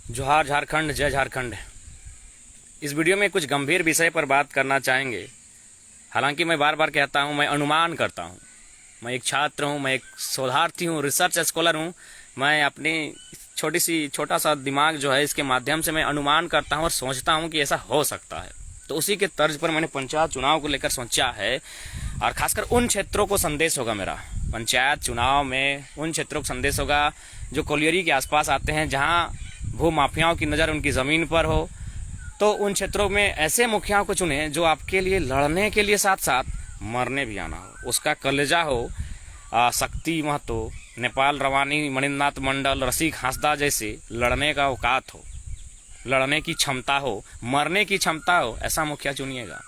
जोहार झारखंड, जय झारखंड। इस वीडियो में कुछ गंभीर विषय पर बात करना चाहेंगे। हालांकि मैं बार बार कहता हूं, मैं अनुमान करता हूं। मैं एक छात्र हूं, मैं एक शोधार्थी हूं, रिसर्च स्कॉलर हूं। मैं अपनी छोटा सा दिमाग जो है, इसके माध्यम से मैं अनुमान करता हूं और सोचता हूं कि ऐसा हो सकता है। तो उसी के तर्ज पर मैंने पंचायत चुनाव को लेकर सोचा है, और खासकर उन क्षेत्रों को संदेश होगा मेरा। पंचायत चुनाव में उन क्षेत्रों को संदेश होगा जो कोलियरी के आसपास आते हैं, जहां भू माफियाओं की नज़र उनकी ज़मीन पर हो। तो उन क्षेत्रों में ऐसे मुखियाओं को चुने जो आपके लिए लड़ने के लिए साथ साथ मरने भी आना हो। उसका कलेजा हो शक्ति महतो, नेपाल रवानी, मणिन्द्रनाथ मंडल, रसिक हांसदा जैसे लड़ने का औकात हो, लड़ने की क्षमता हो, मरने की क्षमता हो, ऐसा मुखिया चुनिएगा।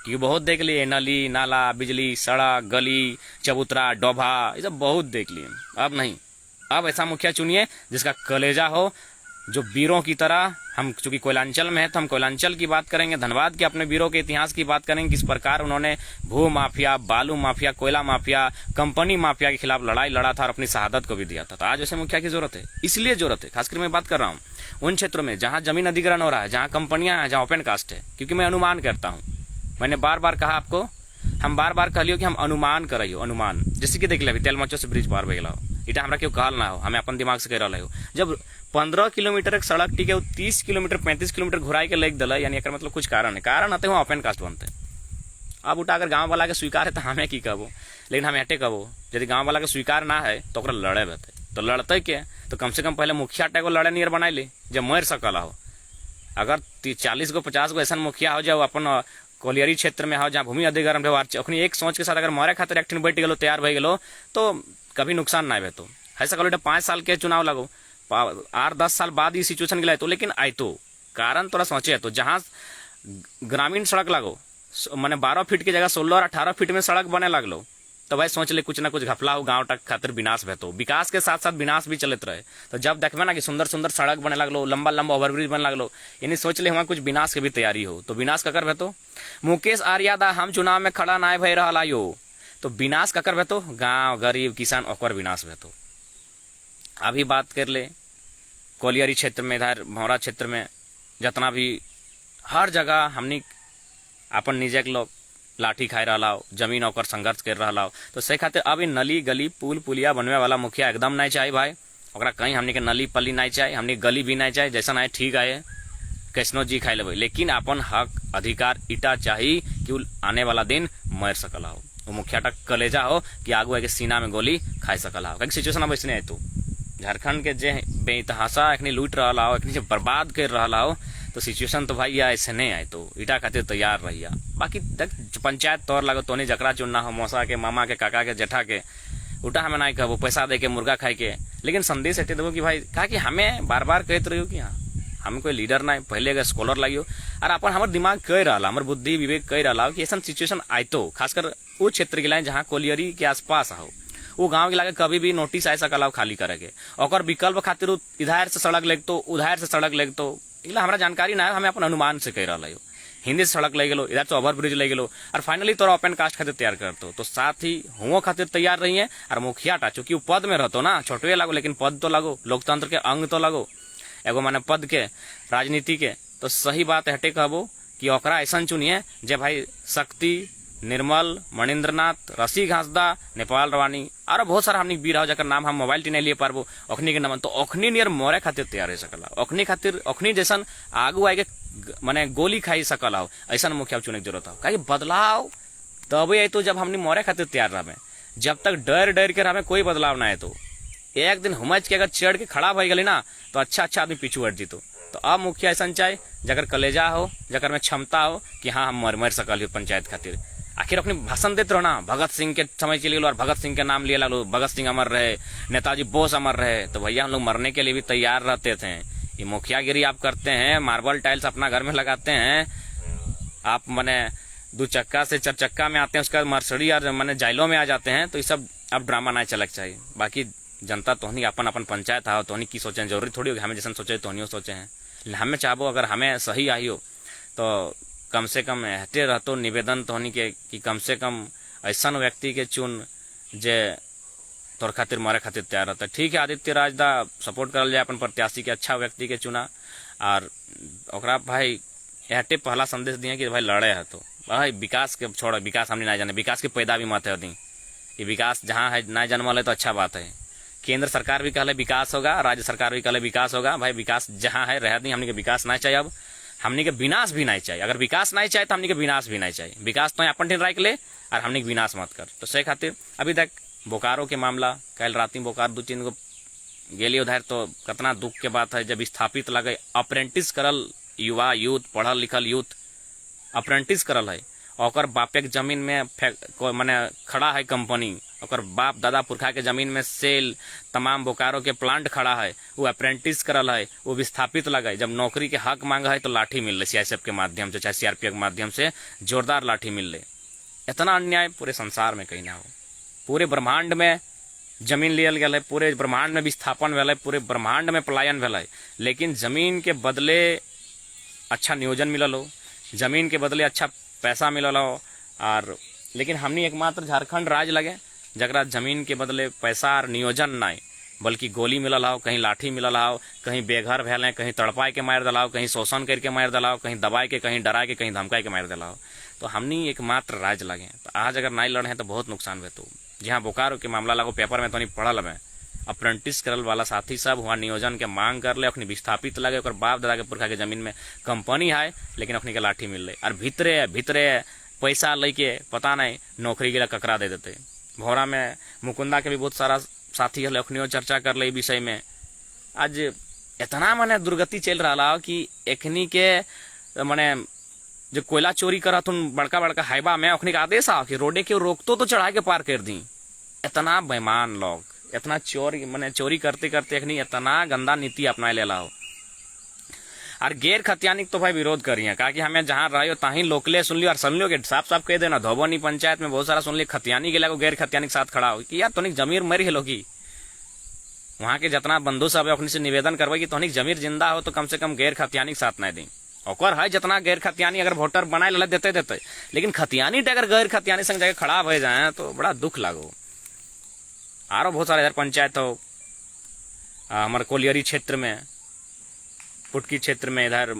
क्योंकि बहुत देख लिए नली नाला, बिजली, सड़क, गली, चबूतरा, डोभा, ये सब बहुत देख लिए। अब नहीं, अब ऐसा मुखिया चुनिए जिसका कलेजा हो, जो वीरों की तरह। हम चूंकि कोयलांचल में है तो हम कोयलांचल की बात करेंगे, धनबाद के अपने वीरों के इतिहास की बात करेंगे, किस प्रकार उन्होंने भू माफिया, बालू माफिया, कोयला माफिया, कंपनी माफिया के खिलाफ लड़ाई लड़ा था और अपनी शहादत को भी दिया था। तो आज ऐसे मुखिया की जरूरत है, इसलिए जरूरत है। खासकर मैं बात कर रहा हूँ उन क्षेत्रों में जहां जमीन अधिग्रहण हो रहा है, जहां कंपनियां हैं, जहां ओपन कास्ट है। क्योंकि मैं अनुमान करता हूँ, मैंने बार बार कहा आपको, हम बार बार कह लियो कि हम अनुमान कर रही हो, अनुमान। जैसे कि देख ले, तेल मचो से ब्रिज पार हो, इटा हमरा क्यों कहल ना हो, हमें अपन दिमाग से कह रहा हो। जब 15 किलोमीटर एक सड़क टिके 30 किलोमीटर 35 किलोमीटर घुराई के लेके दल, यानी मतलब कुछ कारण है, कारण आते वहाँ ओपन कास्ट बनते। अब उठा अगर गाँव वाला के स्वीकार है तो हमें की कहबो, लेकिन हम हटे कहबो यदि गाँव वाला के स्वीकार ना है तो लड़े रहते। तो लड़ते के तो कम से कम पहले मुखिया टेगो लड़े नियर बनाई ले, जब मर सकला हो। अगर 40 गो 50 गो ऐसा मुखिया हो जाओ अपन कोलियरी क्षेत्र में हो, जहाँ भूमि अधिग्रहण अपनी एक सोच के साथ अगर मरे खातिर एक बैठ गलो, तैयार हो गलो, तो कभी नुकसान ना तो ऐसा करो। 5 साल के चुनाव लगो, 8-10 साल बाद ही सिचुएशन गिलाए तो, लेकिन आए तो कारण थोड़ा सोचे। तो जहाँ ग्रामीण सड़क लगो, मैंने 12 फीट की जगह 16 और 18 फीट में सड़क बने लगलो, तो भाई सोच ले कुछ ना कुछ घपला हो, गाँव तक खातिर विनाश भे। तो विकास के साथ साथ विनाश भी चलते रहे। तो जब देखबे ना कि सुंदर सुंदर सड़क बने लगलो, लंबा लंबा ओवरब्रिज बने लगलो, यानी सोच ले वहाँ कुछ विनाश की भी तैयारी हो। तो विनाश ककर भे तो मुकेश आर्यादा हम चुनाव में खड़ा ना भय रहा यो, तो विनाश ककर भे तो गाँव गरीब किसान ओकर विनाश भे। तो अभी बात कर ले कोलियरी क्षेत्र में, इधर भौरा क्षेत्र में जितना भी हर जगह हमनी अपन निजे के लोग लाठी खाए रहा हो, जमीन ओकर संघर्ष कर रहा हो। तो से खातिर अभी नली गली पुल पुलिया बनवे वाला मुखिया एकदम नहीं चाहिए भाई। ओकरा कहीं हमनी के नली पली नहीं चाहिए, हमनी गली भी नहीं चाहिए, जैसा नहीं ठीक है कैसनो जी खाई लेवे, लेकिन अपन हक अधिकार इटा चाहिए कि आने वाला दिन मर सकला हो। वो मुखिया तक कलेजा हो कि आगू आगे सीना में गोली खाई सकला हो। क्योंकि सिचुएशन अब ऐसे तो झारखंड के जे बेतहासा एखनी लूट रहा हो, एखनी बर्बाद कर रहा हो, तो सिचुएशन तो भाई ऐसे नहीं आए। तो इटा खातिर तैयार रहिया। बाकी पंचायत तौर लगो तो नहीं जकरा चुनना हो, मौसा के, मामा के, काका के, जेठा के, उठा हमें नहीं कहबो पैसा दे के मुर्गा खाए के, लेकिन संदेश एटे देवो कि भाई कहा कि हमें बार बार कहते रहो कि हाँ हम कोई लीडर ना, पहले अगर स्कॉलर लगियो और अपन हमारे दिमाग कह रहा, हमारे बुद्धि विवेक कह रहा कि ऐसा सिचुएशन आए। तो खासकर वो क्षेत्र के लाइन जहाँ कोलियरी के आसपास हो, वो गांव के लागे कभी भी नोटिस आ सकला खाली करेंगे, और विकल्प खातिर इधर से सड़क लेग तो उधर से सड़क लेग तो हमारा जानकारी ना है, हमें अपन अनुमान से कह रहा हो। हिंदी से सड़क ले गलो, इधर से ओवर ब्रिज ले गलो, और फाइनली तोरा ओपन कास्ट खातिर तैयार करते तो साथ ही हुओं खातिर तैयार रही है। और मुखिया टा चूंकि पद में रहतो ना, छोटे लगो लेकिन पद तो लगो, लोकतंत्र के अंग तो लगो, एगो माने पद के, राजनीति के। तो सही बात हटे कहबो कि ओकरा ऐसा चुनिए जे भाई शक्ति, निर्मल, मणिन्द्रनाथ, रसिक हांसदा, नेपाल रवानी और बहुत सारा हमनी वीर हो जकर नाम हम मोबाइल नहीं लिए पारबो, अखनी के नाम। तो अखनी नियर मोरे खातिर तैयार हो सकला, अखनी खातिर अखनी जैसन आगू आगे माने गोली खाई सकला हो, ऐसा मुखिया चुने की जरूरत हो। कहीं बदलाव तब आई तो जब हमनी मोरे खातिर तैयार रहे। जब तक डर डर के रहे कोई बदलाव ना है, तो एक दिन हुमच के अगर चढ़ के खड़ा भई गली ना, तो अच्छा आदमी पीछू हट जीतो। तो अब मुखिया ऐसा चाहे जकर कलेजा हो, जकर में क्षमता हो कि हाँ हम मर सकल पंचायत खातिर। आखिर अपनी भाषण देते रहो ना, भगत सिंह के समय चले गए और भगत सिंह के नाम लिए लगो, भगत सिंह अमर रहे, नेताजी बोस अमर रहे। तो भैया हम लोग मरने के लिए भी तैयार रहते थे। ये मुखियागिरी आप करते हैं, मार्बल टाइल्स अपना घर में लगाते हैं, आप मैंने 2 चक्का से 4 चक्का में आते हैं, उसका मर्सडी और मैंने जाइलों में आ जाते हैं। तो ये सब अब ड्रामा नहीं चलक चाहिए। बाकी जनता तो नहीं अपन अपन पंचायत आओ तो नहीं की सोचे, जरूरी थोड़ी हो हमें जैसे सोचे तो नहीं सोचे हैं। हमें चाहबो अगर हमें सही आई हो तो कम से कम हटे रहतो निवेदन तो नहीं के कि कम से कम ऐसा व्यक्ति के चुन जे तोर खातिर मरे खातिर तैयार रहता है। ठीक है, आदित्य राज दा सपोर्ट करल जाए, अपन प्रत्याशी के अच्छा व्यक्ति के चुना और ओकरा भाई एहटे पहला संदेश दिए कि भाई लड़े है तो भाई विकास के छोड़, विकास हमने ना जाने, विकास के पैदा भी मत है दी, ये विकास जहाँ है ना जन्मल है तो अच्छा बात है। केंद्र सरकार भी कहले विकास होगा, राज्य सरकार भी कहले विकास होगा, भाई विकास जहाँ है रह दी, हमने के विकास ना चाहिए, अब हमने के विनाश भी नहीं चाहिए। अगर विकास नहीं चाहिए तो हमने के विनाश भी नहीं चाहिए। विकास तो अपन ठीक ले और हमने के विनाश मत कर। तो से खातिर अभी तक बोकारो के मामला, कल रात में बोकारो 2-3 गो गेली उधर, तो कितना दुख के बात है जब स्थापित लगे अप्रेंटिस करल युवा यूथ, पढ़ल लिखल यूथ अप्रेंटिस करल है, और बापे के जमीन में माने खड़ा है कंपनी, और बाप दादा पुरखा के जमीन में सेल तमाम बोकारो के प्लांट खड़ा है, वो अप्रेंटिस करल है, वो विस्थापित लगा। जब नौकरी के हक मांगा है तो लाठी मिल रही सीआईएसएफ के माध्यम से, चाहे सीआरपीएफ के माध्यम से जोरदार लाठी मिल रही। इतना अन्याय पूरे संसार में कहीं ना हो। पूरे ब्रह्मांड में जमीन लियल गया है, पूरे ब्रह्मांड में विस्थापन भेल, पूरे ब्रह्मांड में पलायन भेल, लेकिन जमीन के बदले अच्छा नियोजन मिलल हो, जमीन के बदले अच्छा पैसा मिलल हो, और लेकिन हमनी एकमात्र झारखंड राज्य लगे जरा जमीन के बदले पैसा और नियोजन नहीं, बल्कि गोली मिलल हो, कहीं लाठी मिलल हो, कहीं बेघर भेल, कहीं तड़पाए के मार दिलाओ, कहीं शोषण करके मार दिलाओ, कहीं दबाए के, कहीं डराए के, कहीं धमकाए के मार दिलाओ। तो हमनी एकमात्र राज्य लगे, तो आज अगर नहीं लड़े तो बहुत नुकसान हुए। तो जहाँ बोकारो के मामला लगो पेपर में तो नहीं पढ़ल में, अप्रेंटिस करल वाला साथी सब वहाँ नियोजन के मांग कर ले, अखनी विस्थापित लगे, और बाप दादा के पुरखा के जमीन में कंपनी है, लेकिन अखनी के लाठी मिल रही, और भीतरे पैसा लेके पता नहीं नौकरी के लिए ककरा दे देते। भौरा में मुकुंदा के भी बहुत सारा साथी है, अखनियो चर्चा कर ले विषय में। आज इतना मने दुर्गति चल रहा कि एखनी के मने जो कोयला चोरी करत बड़का बड़का हाईवा में, अखनी का आदेश आ कि रोडे के रोकतो तो चढ़ा के पार कर दी। इतना बेईमान लोग, इतना चोरी करते करते अखनी इतना गंदा नीति अपना ले लाओ। और गैर खतियानी तो भाई विरोध करिए, कहा कि हमें जहाँ रहो तहीं लोकले सुन लियो, और सुन लियो कि साफ साफ कह देना, धोबनी पंचायत में बहुत सारा सुन लिया खतियानी के लगो गैर खतियानी के साथ खड़ा हो कि यार तोनिक जमीर मरी हेलो की वहाँ के जितना बंधु सब है से निवेदन करवाई कि तोनिक जमीर जिंदा हो तो कम से कम गैर खतियानी के साथ नहीं दी। और है जितना गैर खतियानी अगर वोटर बनाए ला देते, लेकिन खतियानी अगर गैर खतियानी संग जगह खड़ा हो जाए तो बड़ा दुख लागो। आरो बहुत सारे इधर पंचायत हो, हमारे कोलियरी क्षेत्र में, पुटकी क्षेत्र में इधर,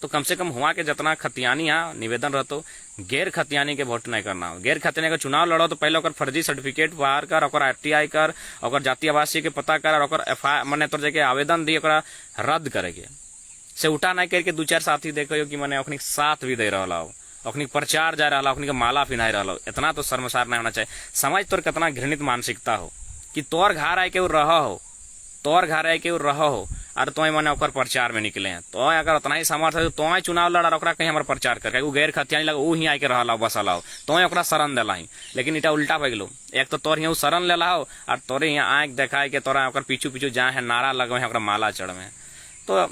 तो कम से कम हुआ के जितना खतियानी है निवेदन रहतो गैर खतियानी के वोट नहीं करना हो। गैर खतियानी का चुनाव लड़ो तो पहले फर्जी सर्टिफिकेट बाहर कर, RTI कर, और जाति आवासीय के पता कर, और FIR मैंने तो जगह आवेदन दी रद्द करेंगे से उठा नहीं करके 2-4 साथी देखो कि मैंने अखनी साथ भी दे रहा हो, अखनी प्रचार जा रहा हो, अखनी माला पिन्हा रहा हो। इतना तो शर्मसार नहीं होना चाहिए। समझ तोर कितना घृणित मानसिकता हो कि तोर घर आए के वो रह हो, तोर घर आए के वो रह हो, और तो मैंने ओकर प्रचार में निकले हैं। तो अगर उतना ही सामर्थ्य है तो चुनाव लड़ा, और कहीं हमारा प्रचार कर, वो गैर खतियानी लगा, वो ही आके रहा बसल हो, तो शरण दिला ही। लेकिन इटा उल्टा हो गलो, एक तो तोर यहाँ शरण ले हो, और तोरे यहाँ आँख देखाए के तोरा पीछू पीछू जहाँ है नारा लगे हैं माला चढ़ में। तो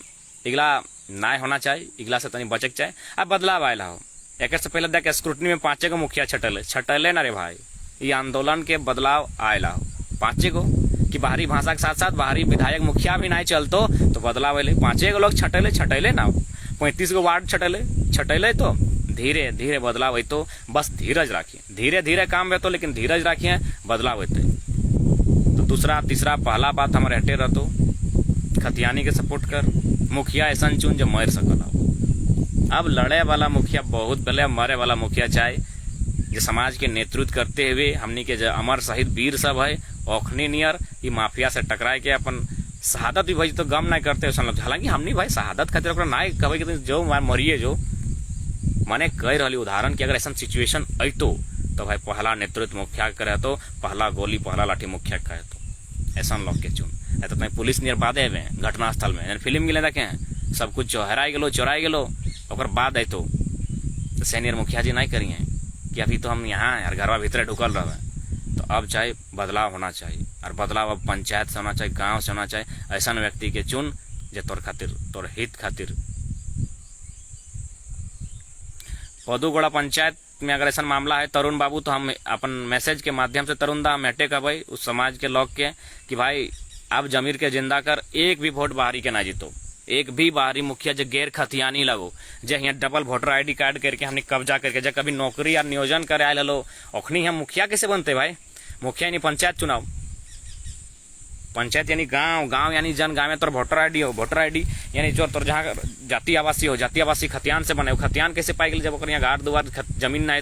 इगला ना होना चाहिए, इगला से तनी बचे के चाहिए। अब बदलाव आयला हो, एक से पहले देख स्क्रूटनी में 5 गो मुखिया छटले ना रे भाई, ये आंदोलन के बदलाव आयला हो 5 गो कि बाहरी भाषा के साथ साथ बाहरी विधायक मुखिया भी नहीं चलतो तो बदलाव अले। 5 गो लोग छटले ना, 35 गो वार्ड छटले तो धीरे धीरे बदलाव है। तो बस धीरज रखिए, धीरे धीरे काम है तो, लेकिन धीरज रखिए, बदलाव होते। तो दूसरा तीसरा पहला बात हमारे हटे रहतो खतियानी के सपोर्ट कर, मुखिया ऐसा चुन जो मर सकल। अब लड़े वाला मुखिया बहुत पहले, मरे वाला मुखिया चाहे जो समाज के नेतृत्व करते हुए हमनी के जो अमर शहीद वीर सब है ओखनी नियर ये माफिया से टकराए के अपन शहादत भी भाई तो गम नहीं करते। हालांकि हमनी भाई शहादत खातिर ना कहे कि जो मरिए जो माने कह रही उदाहरण की अगर ऐसा सिचुएशन अतो तो भाई पहला नेतृत्व मुखिया करे तो, पहला गोली पहला लाठी मुखिया कहे तो ऐसा लोग के चुन। तो तुम पुलिस नियर बादे में घटनास्थल में फिल्म गिले देखे सब कुछ हराई गलो चोराई गलो, और बाद है तो सीनियर मुखिया जी नहीं करिए कि अभी तो हम यहाँ यार घरवा भीतर ढुकल रहे। तो अब चाहे बदलाव होना चाहिए, और बदलाव अब पंचायत से होना चाहिए, गांव से होना चाहिए। ऐसा व्यक्ति के चुन जो तोर खातिर, तोर हित खातिर। पदुगोड़ा पंचायत में अगर ऐसा मामला है तरुण बाबू, तो हम अपन मैसेज के माध्यम से तरुण दा हम हटे भाई उस समाज के लोग के कि भाई अब जमीर के जिंदा कर, एक भी वोट बाहरी के ना जीतो, एक भी बाहरी मुखिया जो गैर खतियानी लगो, जो यहाँ डबल वोटर ID कार्ड करके हमने कब्जा करके जब कभी नौकरी या नियोजन करे आए लो, अखनी हम मुखिया कैसे बनते भाई? मुखिया यानी पंचायत चुनाव, पंचायत यानी गांव, गांव यानी जन, गांव में तोर वोटर आईडी हो, वोटर आईडी यानी जो तोर जहाँ जाति आवासी हो, जाति आवासी खतियान से बने हो, खतियान कैसे पाई गई जब ओकर यहाँ घर दुआर जमीन ना है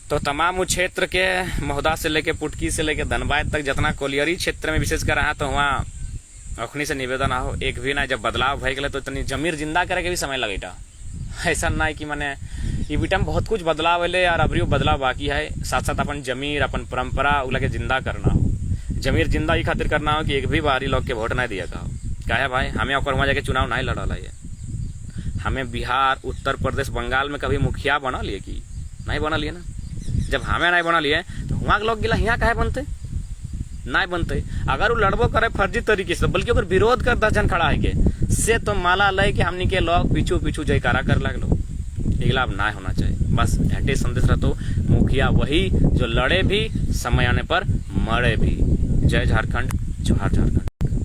तो तमाम क्षेत्र के महोदा से लेके पुटकी से लेके धनबाद तक जितना कोलियरी क्षेत्र में विशेष कर रहा तो वहाँ अखनी से निवेदन हो एक भी ना, जब बदलाव भय गए तो इतनी जमीर जिंदा करे के भी समय लगेगा। ऐसा ना है कि मैंने ये बीटा में बहुत कुछ बदलाव है और अभी बदलाव बाकी है। साथ साथ अपन जमीर अपन परंपरा उला के जिंदा करना हो, जमीर जिंदा ही खातिर करना हो कि एक भी बाहरी लोग के वोट नहीं दिया का क्या है भाई। हमें और वहाँ जाके चुनाव नहीं लड़ा है, हमें बिहार उत्तर प्रदेश बंगाल में कभी मुखिया बना लिए कि नहीं बना लिए ना। जब हमें नहीं बना लिए तो वहाँ के लोग गिला यहाँ काहे बनते नहीं बनते। अगर वो लड़बो करे फर्जी तरीके से बल्कि अगर विरोध कर 10 जन खड़ा है के से तो माला लय के हमनी के लोग पीछू पीछू जयकारा कर लगलो, इगलाब ना होना चाहिए। बस ऐटे संदेश रहतो मुखिया वही जो लड़े भी समय आने पर मरे भी। जय झारखंड, जोहार झारखंड।